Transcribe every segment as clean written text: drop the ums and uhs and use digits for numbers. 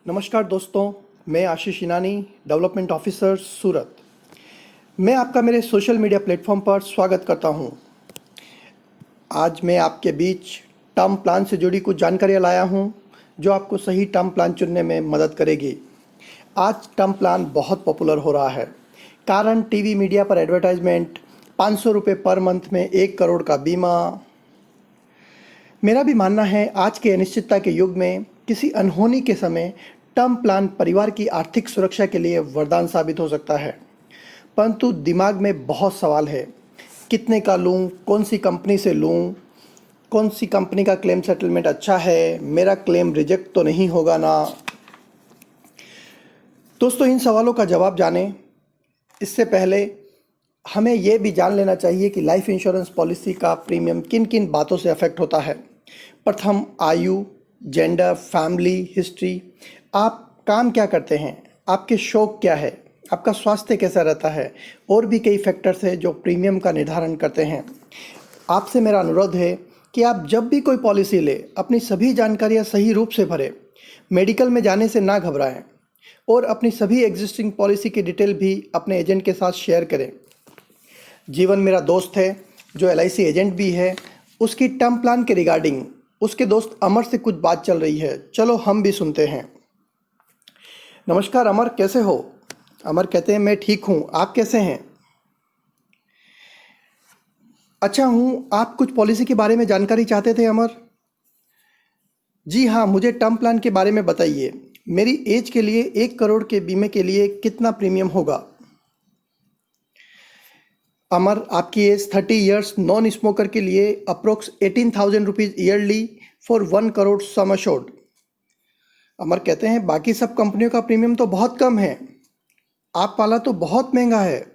नमस्कार दोस्तों, मैं आशीष इनानी, डेवलपमेंट ऑफिसर सूरत। मैं आपका मेरे सोशल मीडिया प्लेटफॉर्म पर स्वागत करता हूं। आज मैं आपके बीच टर्म प्लान से जुड़ी कुछ जानकारियां लाया हूं जो आपको सही टर्म प्लान चुनने में मदद करेगी। आज टर्म प्लान बहुत पॉपुलर हो रहा है, कारण टीवी मीडिया पर एडवर्टाइजमेंट, 500 रुपये पर मंथ में 1 करोड़ का बीमा। मेरा भी मानना है आज के अनिश्चितता के युग में किसी अनहोनी के समय टर्म प्लान परिवार की आर्थिक सुरक्षा के लिए वरदान साबित हो सकता है। परंतु दिमाग में बहुत सवाल है, कितने का लूँ, कौन सी कंपनी से लूँ, कौन सी कंपनी का क्लेम सेटलमेंट अच्छा है, मेरा क्लेम रिजेक्ट तो नहीं होगा ना। दोस्तों, इन सवालों का जवाब जाने इससे पहले हमें यह भी जान लेना चाहिए कि लाइफ इंश्योरेंस पॉलिसी का प्रीमियम किन किन बातों से अफेक्ट होता है। प्रथम, आयु, जेंडर, फैमिली हिस्ट्री, आप काम क्या करते हैं, आपके शौक क्या है, आपका स्वास्थ्य कैसा रहता है, और भी कई फैक्टर्स हैं जो प्रीमियम का निर्धारण करते हैं। आपसे मेरा अनुरोध है कि आप जब भी कोई पॉलिसी ले, अपनी सभी जानकारियां सही रूप से भरें, मेडिकल में जाने से ना घबराएं और अपनी सभी एग्जिस्टिंग पॉलिसी की डिटेल भी अपने एजेंट के साथ शेयर करें। जीवन मेरा दोस्त है जो LIC एजेंट भी है, उसकी टर्म प्लान के रिगार्डिंग उसके दोस्त अमर से कुछ बात चल रही है, चलो हम भी सुनते हैं। नमस्कार अमर, कैसे हो? अमर कहते हैं, मैं ठीक हूँ, आप कैसे हैं? अच्छा हूँ। आप कुछ पॉलिसी के बारे में जानकारी चाहते थे अमर? जी हाँ, मुझे टर्म प्लान के बारे में बताइए। मेरी एज के लिए 1 करोड़ के बीमे के लिए कितना प्रीमियम होगा? अमर, आपकी एज 30 ईयर्स, नॉन स्मोकर के लिए approx 18,000 rupees yearly for 1 crore sum assured. Amar कहते हैं, बाकी सब कंपनियों का प्रीमियम तो बहुत कम है, आप वाला तो बहुत महंगा है।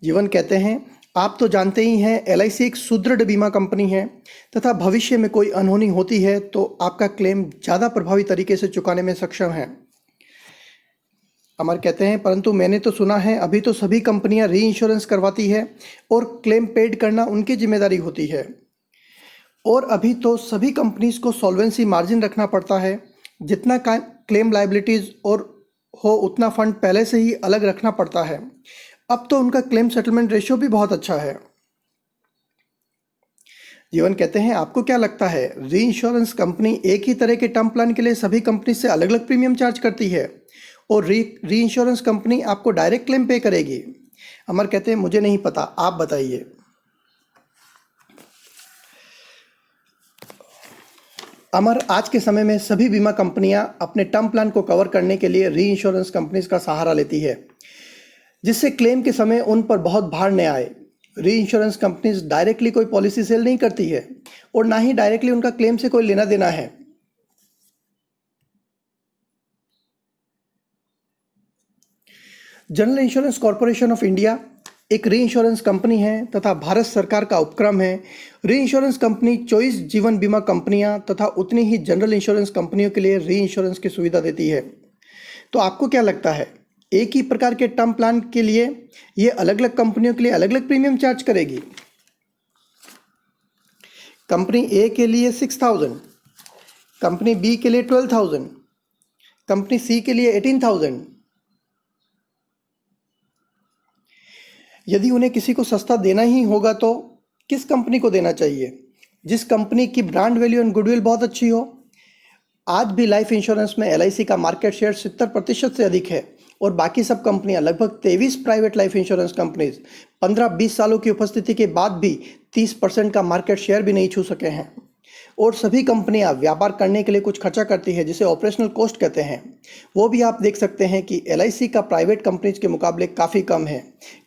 जीवन कहते हैं, आप तो जानते ही हैं LIC एक सुदृढ़ बीमा कंपनी है तथा भविष्य में कोई अनहोनी होती है तो आपका क्लेम ज़्यादा प्रभावी तरीके से चुकाने में सक्षम है। अमर कहते हैं, परंतु मैंने तो सुना है अभी तो सभी कंपनियां री इंश्योरेंस करवाती है और क्लेम पेड करना उनकी जिम्मेदारी होती है, और अभी तो सभी कंपनीज को सॉल्वेंसी मार्जिन रखना पड़ता है। जितना क्लेम लाइबिलिटीज़ और हो उतना फंड पहले से ही अलग रखना पड़ता है। अब तो उनका क्लेम सेटलमेंट रेशियो भी बहुत अच्छा है। जीवन कहते हैं, आपको क्या लगता है री इंश्योरेंस कंपनी एक ही तरह के टर्म प्लान के लिए सभी कंपनी से अलग अलग प्रीमियम चार्ज करती है और री इंश्योरेंस कंपनी आपको डायरेक्ट क्लेम पे करेगी? अमर कहते हैं, मुझे नहीं पता, आप बताइए। अमर, आज के समय में सभी बीमा कंपनियां अपने टर्म प्लान को कवर करने के लिए री इंश्योरेंस कंपनीज का सहारा लेती है, जिससे क्लेम के समय उन पर बहुत भार न आए। री इंश्योरेंस कंपनीज डायरेक्टली कोई पॉलिसी सेल नहीं करती है और ना ही डायरेक्टली उनका क्लेम से कोई लेना देना है। General insurance corporation of India एक री इंश्योरेंस कंपनी है तथा भारत सरकार का उपक्रम है। री इंश्योरेंस कंपनी 24 जीवन बीमा कंपनियां तथा उतनी ही जनरल इंश्योरेंस कंपनियों के लिए री इंश्योरेंस की सुविधा देती है। तो आपको क्या लगता है, एक ही प्रकार के टर्म प्लान के लिए ये अलग अलग कंपनियों के लिए अलग अलग प्रीमियम चार्ज करेगी? कंपनी ए के लिए 6,000, कंपनी बी के लिए 12,000, कंपनी सी के लिए 18,000। यदि उन्हें किसी को सस्ता देना ही होगा तो किस कंपनी को देना चाहिए? जिस कंपनी की ब्रांड वैल्यू एंड गुडविल बहुत अच्छी हो। आज भी लाइफ इंश्योरेंस में LIC का मार्केट शेयर 70% से अधिक है और बाकी सब कंपनियां, लगभग 23 प्राइवेट लाइफ इंश्योरेंस कंपनीज 15-20 सालों की उपस्थिति के बाद भी 30% का मार्केट शेयर भी नहीं छू सके हैं। और सभी कंपनियां व्यापार करने के लिए कुछ खर्चा करती है जिसे ऑपरेशनल कॉस्ट कहते हैं। वो भी आप देख सकते हैं कि LIC का प्राइवेट कंपनीज के मुकाबले काफ़ी कम है।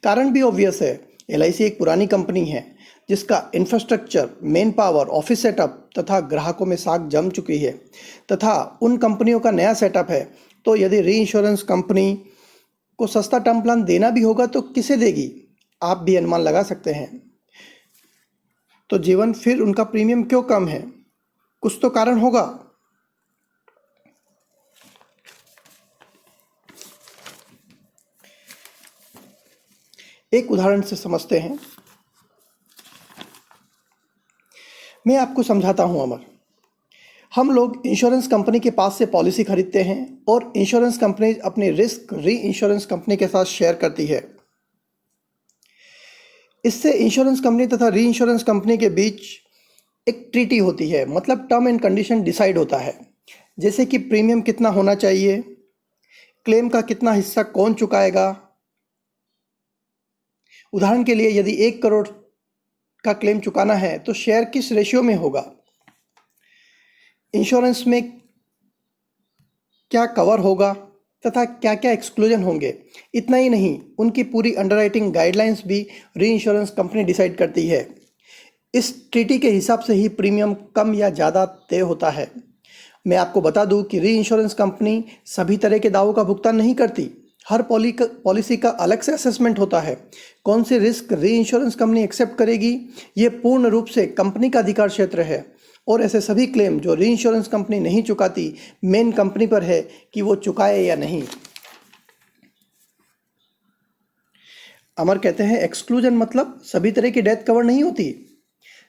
कारण भी ऑब्वियस है, LIC एक पुरानी कंपनी है जिसका infrastructure, main power, office setup तथा ग्राहकों में साख जम चुकी है तथा उन कंपनियों का नया सेटअप है। तो यदि री इंश्योरेंस कंपनी को सस्ता टर्म प्लान देना भी होगा तो किसे देगी, आप भी अनुमान लगा सकते हैं। तो जीवन, फिर उनका प्रीमियम क्यों कम है? कुछ तो कारण होगा। एक उदाहरण से समझते हैं। मैं आपको समझाता हूं अमर। हम लोग इंश्योरेंस कंपनी के पास से पॉलिसी खरीदते हैं और इंश्योरेंस कंपनी अपनी रिस्क री इंश्योरेंस कंपनी के साथ शेयर करती है। इससे इंश्योरेंस कंपनी तथा री इंश्योरेंस कंपनी के बीच एक ट्रीटी होती है, मतलब टर्म एंड कंडीशन डिसाइड होता है, जैसे कि प्रीमियम कितना होना चाहिए, क्लेम का कितना हिस्सा कौन चुकाएगा। उदाहरण के लिए यदि 1 करोड़ का क्लेम चुकाना है तो शेयर किस रेशियो में होगा, इंश्योरेंस में क्या कवर होगा तथा क्या क्या एक्सक्लूजन होंगे। इतना ही नहीं, उनकी पूरी अंडरराइटिंग गाइडलाइंस भी री इंश्योरेंस कंपनी डिसाइड करती है। इस ट्रीटी के हिसाब से ही प्रीमियम कम या ज़्यादा तय होता है। मैं आपको बता दूं कि री इंश्योरेंस कंपनी सभी तरह के दावों का भुगतान नहीं करती। हर पॉलिसी का अलग से असेसमेंट होता है। कौन से रिस्क री इंश्योरेंस कंपनी एक्सेप्ट करेगी, ये पूर्ण रूप से कंपनी का अधिकार क्षेत्र है और ऐसे सभी क्लेम जो री इंश्योरेंस कंपनी नहीं चुकाती, मेन कंपनी पर है कि वो चुकाए या नहीं। अमर कहते हैं एक्सक्लूजन मतलब सभी तरह की डेथ कवर नहीं होती।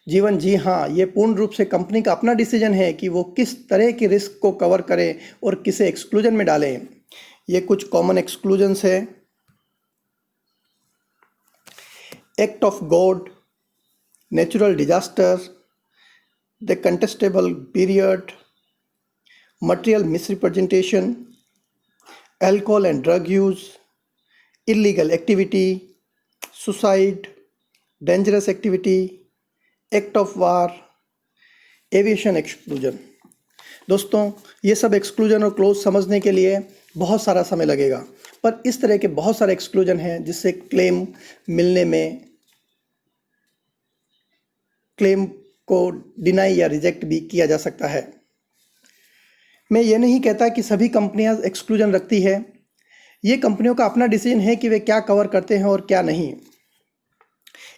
जीवन, जी हाँ, ये पूर्ण रूप से कंपनी का अपना डिसीजन है कि वो किस तरह की रिस्क को कवर करे और किसे एक्सक्लूजन में डालें। ये कुछ कॉमन एक्सक्लूजन्स है। Act of God, natural disaster, the contestable period, material misrepresentation, alcohol and drug use, illegal activity, suicide, dangerous activity, act of war, aviation exclusion. दोस्तों, ये सब एक्सक्लूजन और क्लोज समझने के लिए बहुत सारा समय लगेगा, पर इस तरह के बहुत सारे एक्सक्लूजन हैं जिससे क्लेम मिलने में, क्लेम को डिनाई या रिजेक्ट भी किया जा सकता है। मैं ये नहीं कहता कि सभी कंपनियां एक्सक्लूजन रखती है। ये कंपनियों का अपना डिसीजन है कि वे क्या कवर करते हैं और क्या नहीं।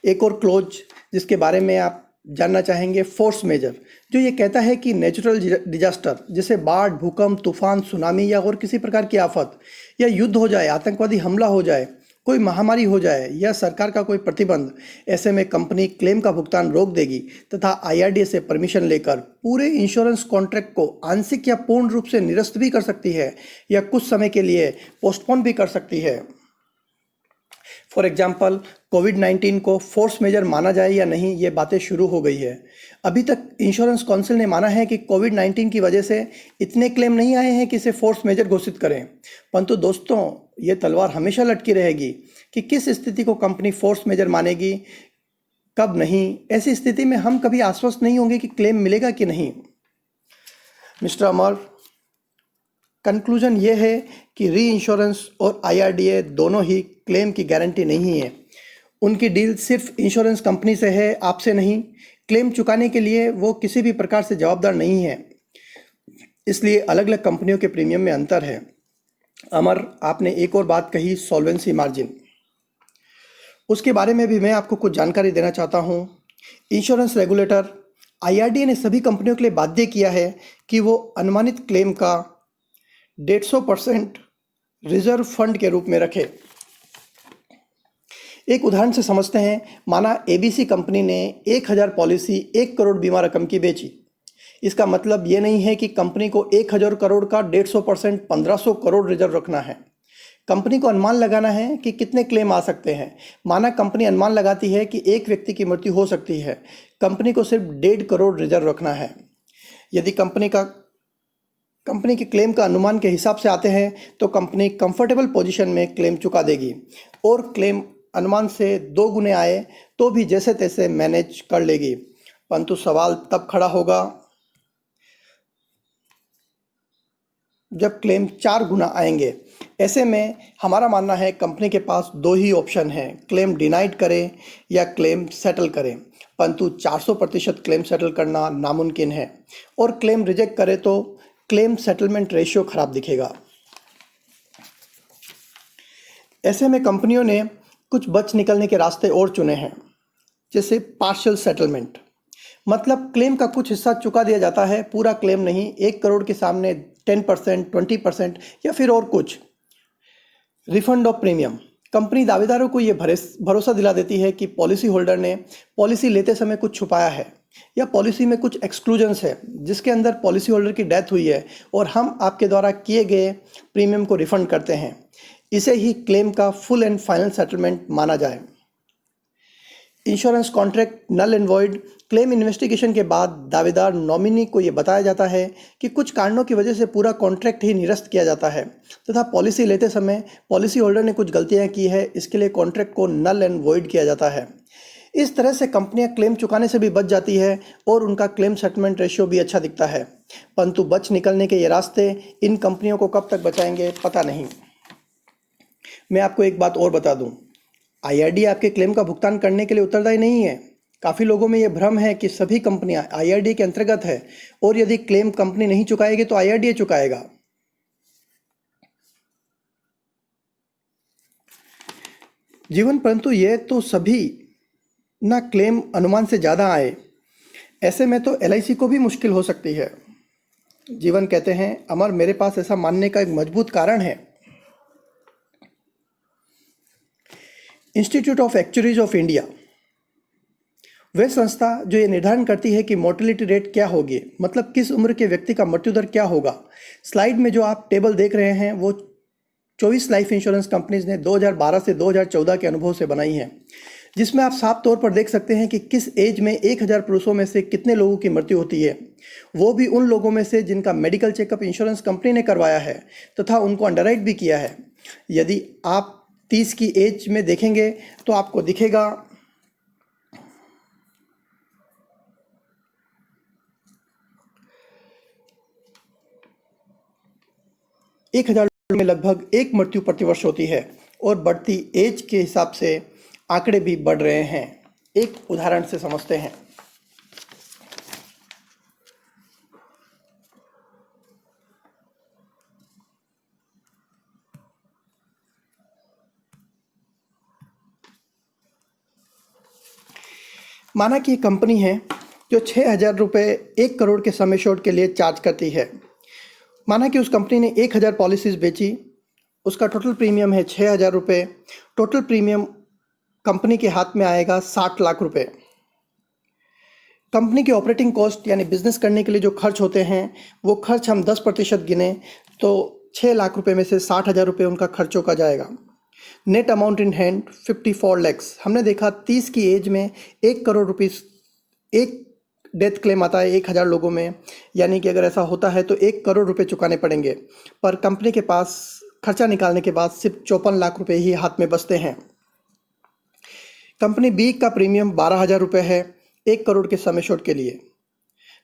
एक और क्लोज जिसके बारे में आप जानना चाहेंगे, फोर्स मेजर, जो ये कहता है कि नेचुरल डिजास्टर जैसे बाढ़, भूकंप, तूफान, सुनामी या और किसी प्रकार की आफत, या युद्ध हो जाए, आतंकवादी हमला हो जाए, कोई महामारी हो जाए या सरकार का कोई प्रतिबंध, ऐसे में कंपनी क्लेम का भुगतान रोक देगी तथा आईआरडीए से परमिशन लेकर पूरे इंश्योरेंस कॉन्ट्रैक्ट को आंशिक या पूर्ण रूप से निरस्त भी कर सकती है या कुछ समय के लिए पोस्टपोन भी कर सकती है। फॉर एग्जाम्पल, कोविड-19 को फोर्स मेजर माना जाए या नहीं, ये बातें शुरू हो गई है। अभी तक इंश्योरेंस काउंसिल ने माना है कि कोविड-19 की वजह से इतने क्लेम नहीं आए हैं कि इसे फोर्स मेजर घोषित करें, परंतु दोस्तों, ये तलवार हमेशा लटकी रहेगी कि किस स्थिति को कंपनी फोर्स मेजर मानेगी, कब नहीं। ऐसी स्थिति में हम कभी आश्वस्त नहीं होंगे कि क्लेम मिलेगा कि नहीं। मिस्टर अमर, कंक्लूजन ये है कि री इंश्योरेंस और आईआरडीए दोनों ही क्लेम की गारंटी नहीं है। उनकी डील सिर्फ इंश्योरेंस कंपनी से है, आपसे नहीं। क्लेम चुकाने के लिए वो किसी भी प्रकार से जवाबदार नहीं है, इसलिए अलग अलग कंपनियों के प्रीमियम में अंतर है। अमर, आपने एक और बात कही, सॉल्वेंसी मार्जिन, उसके बारे में भी मैं आपको कुछ जानकारी देना चाहता हूँ। इंश्योरेंस रेगुलेटर आईआरडीए ने सभी कंपनियों के लिए बाध्य किया है कि वो अनुमानित क्लेम का 150% रिजर्व फंड के रूप में रखे। एक उदाहरण से समझते हैं। माना एबीसी कंपनी ने 1000 पॉलिसी 1 करोड़ बीमा रकम की बेची। इसका मतलब ये नहीं है कि कंपनी को 1000 करोड़ का 150% 1500 करोड़ रिजर्व रखना है। कंपनी को अनुमान लगाना है कि कितने क्लेम आ सकते हैं। माना कंपनी अनुमान लगाती है कि एक व्यक्ति की मृत्यु हो सकती है, कंपनी को सिर्फ 1.5 करोड़ रिजर्व रखना है। यदि कंपनी के क्लेम का अनुमान के हिसाब से आते हैं तो कंपनी कंफर्टेबल पोजीशन में क्लेम चुका देगी, और क्लेम अनुमान से 2 गुने आए तो भी जैसे तैसे मैनेज कर लेगी। परंतु सवाल तब खड़ा होगा जब क्लेम 4 गुना आएंगे। ऐसे में हमारा मानना है कंपनी के पास 2 ही ऑप्शन हैं, क्लेम डिनाइड करें या क्लेम सेटल करें। परंतु 400% क्लेम सेटल करना नामुमकिन है, और क्लेम रिजेक्ट करे तो क्लेम सेटलमेंट रेशियो खराब दिखेगा। ऐसे में कंपनियों ने कुछ बच निकलने के रास्ते और चुने हैं, जैसे पार्शियल सेटलमेंट, मतलब क्लेम का कुछ हिस्सा चुका दिया जाता है, पूरा क्लेम नहीं। 1 करोड़ के सामने 10%, 20% या फिर और कुछ। रिफंड ऑफ प्रीमियम, कंपनी दावेदारों को ये भरोसा दिला देती है कि पॉलिसी होल्डर ने पॉलिसी लेते समय कुछ छुपाया है, या पॉलिसी में कुछ एक्सक्लूजन्स है जिसके अंदर पॉलिसी होल्डर की डेथ हुई है और हम आपके द्वारा किए गए प्रीमियम को रिफंड करते हैं, इसे ही क्लेम का फुल एंड फाइनल सेटलमेंट माना जाए। Insurance contract null and void claim investigation के बाद दावेदार नॉमिनी को यह बताया जाता है कि कुछ कारणों की वजह से पूरा कॉन्ट्रैक्ट ही निरस्त किया जाता है तथा पॉलिसी लेते समय पॉलिसी होल्डर ने कुछ गलतियां की है, इसके लिए कॉन्ट्रैक्ट को नल एंड वॉइड किया जाता है। इस तरह से कंपनियां क्लेम चुकाने से भी बच जाती है और उनका क्लेम सेटलमेंट रेशियो भी अच्छा दिखता है, परंतु बच निकलने के ये रास्ते इन कंपनियों को कब तक बचाएंगे पता नहीं। मैं आपको एक बात और बता दूं, आईआरडी आपके क्लेम का भुगतान करने के लिए उत्तरदायी नहीं है। काफ़ी लोगों में यह भ्रम है कि सभी कंपनियां आईआरडी के अंतर्गत है और यदि क्लेम कंपनी नहीं चुकाएगी तो आईआरडी चुकाएगा। जीवन परंतु यह तो सभी ना क्लेम अनुमान से ज़्यादा आए, ऐसे में तो एलआईसी को भी मुश्किल हो सकती है। जीवन कहते हैं, अमर, मेरे पास ऐसा मानने का एक मजबूत कारण है। Institute of actuaries of India वह संस्था जो ये निर्धारण करती है कि मोर्टेलिटी रेट क्या होगी, मतलब किस उम्र के व्यक्ति का मृत्यु दर क्या होगा। स्लाइड में जो आप टेबल देख रहे हैं वो 24 लाइफ इंश्योरेंस कंपनीज ने 2012 से 2014 के अनुभव से बनाई है, जिसमें आप साफ तौर पर देख सकते हैं कि किस एज में 1000 पुरुषों में से कितने लोगों की मृत्यु होती है, वो भी उन लोगों में से जिनका मेडिकल चेकअप इंश्योरेंस कंपनी ने करवाया है तथा उनको अंडरराइट भी किया है। यदि आप 30 की एज में देखेंगे तो आपको दिखेगा 1000 में लगभग एक मृत्यु प्रतिवर्ष होती है और बढ़ती एज के हिसाब से आंकड़े भी बढ़ रहे हैं। एक उदाहरण से समझते हैं। माना कि एक कंपनी है जो 6000 रुपये 1 करोड़ के सम एश्योर्ड के लिए चार्ज करती है। माना कि उस कंपनी ने 1000 पॉलिसीज बेची, उसका टोटल प्रीमियम है 6000 रुपये। टोटल प्रीमियम कंपनी के हाथ में आएगा 60 लाख रुपए। कंपनी के ऑपरेटिंग कॉस्ट यानी बिजनेस करने के लिए जो खर्च होते हैं वो खर्च हम 10% गिने तो 6 लाख रुपए में से 60,000 रुपये उनका खर्चों का जाएगा। Net amount in hand 54 lakhs. हमने देखा 30 की एज में 1 करोड़ रुपीस एक डेथ क्लेम आता है 1000 लोगों में, यानी कि अगर ऐसा होता है तो 1 करोड़ रुपए चुकाने पड़ेंगे, पर कंपनी के पास खर्चा निकालने के बाद सिर्फ 54 लाख रुपए ही हाथ में बचते हैं। कंपनी बी का प्रीमियम 12,000 रुपये है 1 करोड़ के सम एश्योर्ड के लिए,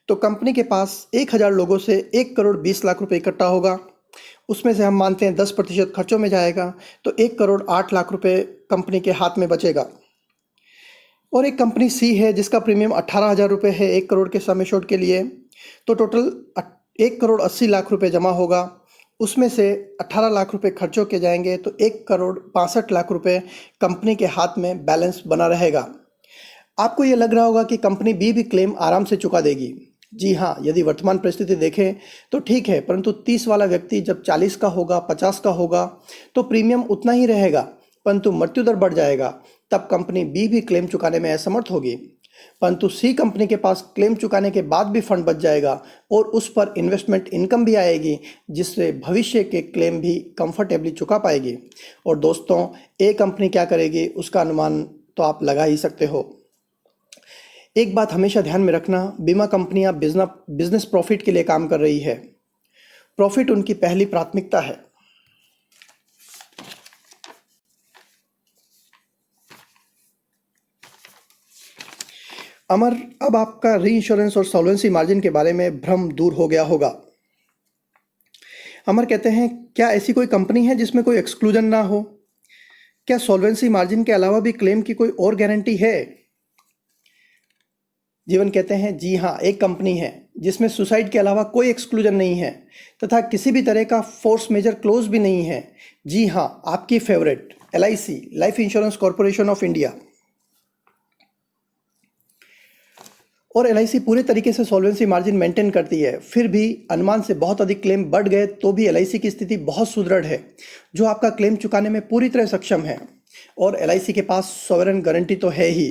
तो कंपनी के पास 1000 लोगों से 1 करोड़ 20 लाख रुपए इकट्ठा होगा। उसमें से हम मानते हैं 10% खर्चों में जाएगा तो 1 करोड़ 8 लाख रुपए कंपनी के हाथ में बचेगा। और एक कंपनी सी है जिसका प्रीमियम 18,000 रुपये है 1 करोड़ के सम एश्योर्ड के लिए, तो टोटल 1 करोड़ 80 लाख रुपए जमा होगा। उसमें से 18 लाख रुपए खर्चों के जाएंगे तो 1 करोड़ 65 लाख रुपए कंपनी के हाथ में बैलेंस बना रहेगा। आपको ये लग रहा होगा कि कंपनी बी भी क्लेम आराम से चुका देगी। जी हाँ, यदि वर्तमान परिस्थिति देखें तो ठीक है, परंतु 30 वाला व्यक्ति जब 40 का होगा, 50 का होगा तो प्रीमियम उतना ही रहेगा, परंतु मृत्यु दर बढ़ जाएगा, तब कंपनी बी भी क्लेम चुकाने में असमर्थ होगी। परंतु सी कंपनी के पास क्लेम चुकाने के बाद भी फंड बच जाएगा और उस पर इन्वेस्टमेंट इनकम भी आएगी, जिससे भविष्य के क्लेम भी कंफर्टेबली चुका पाएगी। और दोस्तों, ए कंपनी क्या करेगी उसका अनुमान तो आप लगा ही सकते हो। एक बात हमेशा ध्यान में रखना, बीमा कंपनियां बिजनेस प्रॉफिट के लिए काम कर रही है। प्रॉफिट उनकी पहली प्राथमिकता है। अमर, अब आपका री इंश्योरेंस और सॉल्वेंसी मार्जिन के बारे में भ्रम दूर हो गया होगा। अमर कहते हैं, क्या ऐसी कोई कंपनी है जिसमें कोई एक्सक्लूजन ना हो? क्या सॉल्वेंसी मार्जिन के अलावा भी क्लेम की कोई और गारंटी है? जीवन कहते हैं, जी हाँ, एक कंपनी है जिसमें सुसाइड के अलावा कोई एक्सक्लूजन नहीं है तथा किसी भी तरह का फोर्स मेजर क्लोज भी नहीं है। जी हाँ, आपकी favourite LIC, life insurance corporation of India. और एलआईसी पूरे तरीके से सॉल्वेंसी मार्जिन मेंटेन करती है, फिर भी अनुमान से बहुत अधिक क्लेम बढ़ गए तो भी एलआईसी की स्थिति बहुत सुदृढ़ है, जो आपका क्लेम चुकाने में पूरी तरह सक्षम है। और एलआईसी के पास सॉवरेन गारंटी तो है ही।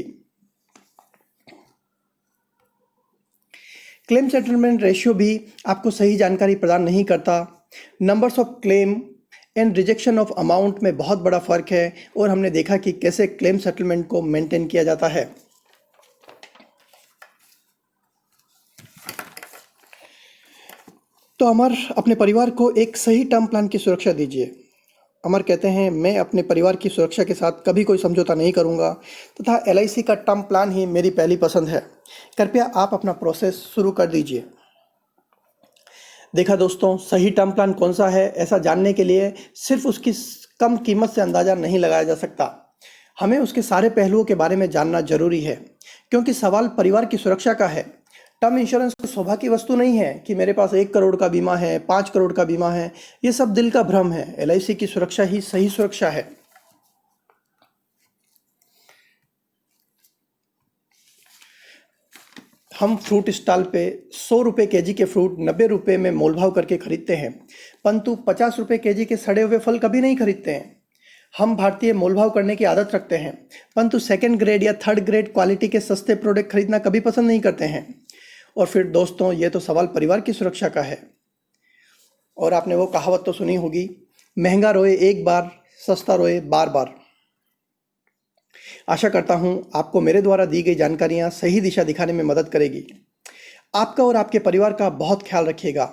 क्लेम सेटलमेंट रेशियो भी आपको सही जानकारी प्रदान नहीं करता। Numbers of claim and rejection of amount में बहुत बड़ा फ़र्क है और हमने देखा कि कैसे क्लेम सेटलमेंट को मेंटेन किया जाता है। तो अमर, अपने परिवार को एक सही टर्म प्लान की सुरक्षा दीजिए। अमर कहते हैं, मैं अपने परिवार की सुरक्षा के साथ कभी कोई समझौता नहीं करूंगा तथा LIC का टर्म प्लान ही मेरी पहली पसंद है। कृपया आप अपना प्रोसेस शुरू कर दीजिए। देखा दोस्तों, सही टर्म प्लान कौन सा है, ऐसा जानने के लिए सिर्फ उसकी कम कीमत से अंदाज़ा नहीं लगाया जा सकता। हमें उसके सारे पहलुओं के बारे में जानना जरूरी है, क्योंकि सवाल परिवार की सुरक्षा का है। टर्म इंश्योरेंस कोई सौभाग्य की वस्तु नहीं है कि मेरे पास 1 करोड़ का बीमा है, 5 करोड़ का बीमा है। ये सब दिल का भ्रम है। LIC की सुरक्षा ही सही सुरक्षा है। हम फ्रूट स्टॉल पे 100 रुपये केजी के फ्रूट 90 रुपये में मोलभाव करके खरीदते हैं, परंतु 50 रुपये केजी के सड़े हुए फल कभी नहीं खरीदते हैं। हम भारतीय मोलभाव करने की आदत रखते हैं, परंतु सेकंड ग्रेड या थर्ड ग्रेड क्वालिटी के सस्ते प्रोडक्ट खरीदना कभी पसंद नहीं करते हैं। और फिर दोस्तों, ये तो सवाल परिवार की सुरक्षा का है। और आपने वो कहावत तो सुनी होगी, महंगा रोए एक बार, सस्ता रोए बार बार। आशा करता हूं आपको मेरे द्वारा दी गई जानकारियां सही दिशा दिखाने में मदद करेगी। आपका और आपके परिवार का बहुत ख्याल रखिएगा।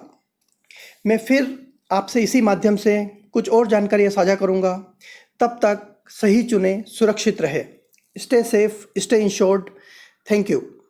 मैं फिर आपसे इसी माध्यम से कुछ और जानकारियां साझा करूंगा। तब तक सही चुने, सुरक्षित रहे। Stay safe, stay insured. Thank you.